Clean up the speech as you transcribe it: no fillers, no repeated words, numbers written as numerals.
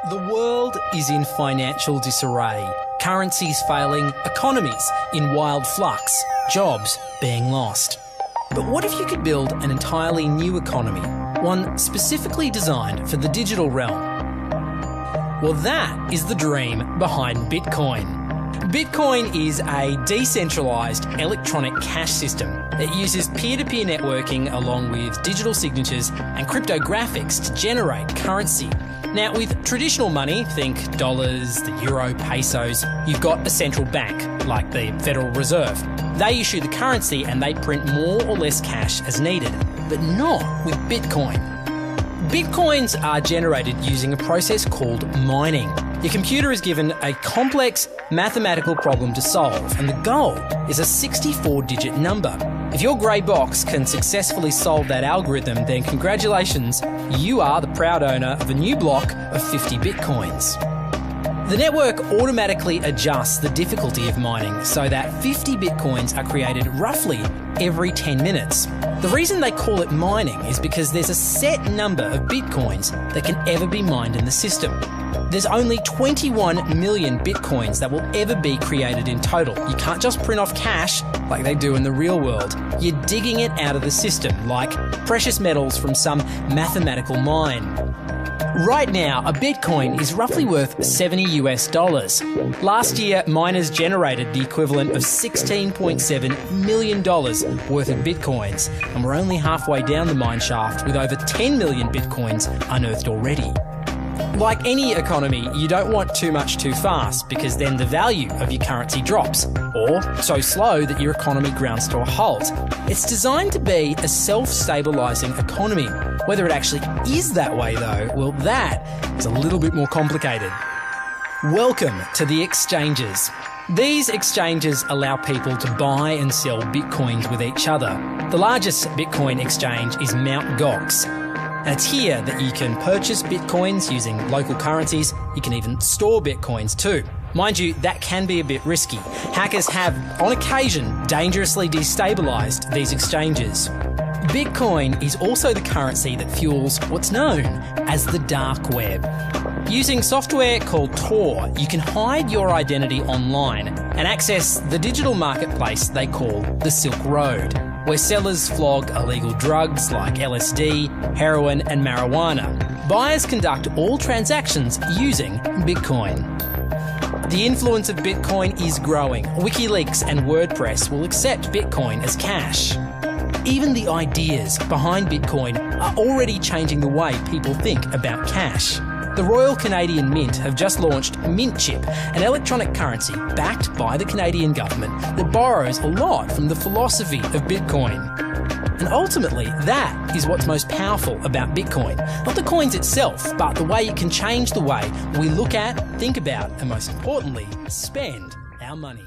The world is in financial disarray, currencies failing, economies in wild flux, jobs being lost. But what if you could build an entirely new economy, one specifically designed for the digital realm? Well, that is the dream behind Bitcoin. Bitcoin is a decentralised electronic cash system that uses peer-to-peer networking along with digital signatures and cryptographics to generate currency. Now, with traditional money, think dollars, the euro, pesos, you've got a central bank, like the Federal Reserve. They issue the currency and they print more or less cash as needed, but not with Bitcoin. Bitcoins are generated using a process called mining. Your computer is given a complex mathematical problem to solve, and the goal is a 64-digit number. If your grey box can successfully solve that algorithm, then congratulations, you are the proud owner of a new block of 50 Bitcoins. The network automatically adjusts the difficulty of mining so that 50 Bitcoins are created roughly every 10 minutes. The reason they call it mining is because there's a set number of Bitcoins that can ever be mined in the system. There's only 21 million Bitcoins that will ever be created in total. You can't just print off cash like they do in the real world. You're digging it out of the system like precious metals from some mathematical mine. Right now, a Bitcoin is roughly worth $70 US. Last year, miners generated the equivalent of $16.7 million worth of Bitcoins, and we're only halfway down the mine shaft with over 10 million Bitcoins unearthed already. Like any economy, you don't want too much too fast because then the value of your currency drops, or so slow that your economy grounds to a halt. It's designed to be a self-stabilising economy. Whether it actually is that way though, well, that is a little bit more complicated. Welcome to the exchanges. These exchanges allow people to buy and sell Bitcoins with each other. The largest Bitcoin exchange is Mt. Gox. And it's here that you can purchase Bitcoins using local currencies. You can even store Bitcoins too. Mind you, that can be a bit risky. Hackers have, on occasion, dangerously destabilised these exchanges. Bitcoin is also the currency that fuels what's known as the dark web. Using software called Tor, you can hide your identity online and access the digital marketplace they call the Silk Road, where sellers flog illegal drugs like LSD, heroin and marijuana. Buyers conduct all transactions using Bitcoin. The influence of Bitcoin is growing. WikiLeaks and WordPress will accept Bitcoin as cash. Even the ideas behind Bitcoin are already changing the way people think about cash. The Royal Canadian Mint have just launched Mint Chip, an electronic currency backed by the Canadian government that borrows a lot from the philosophy of Bitcoin. And ultimately, that is what's most powerful about Bitcoin. Not the coins itself, but the way it can change the way we look at, think about, and most importantly, spend our money.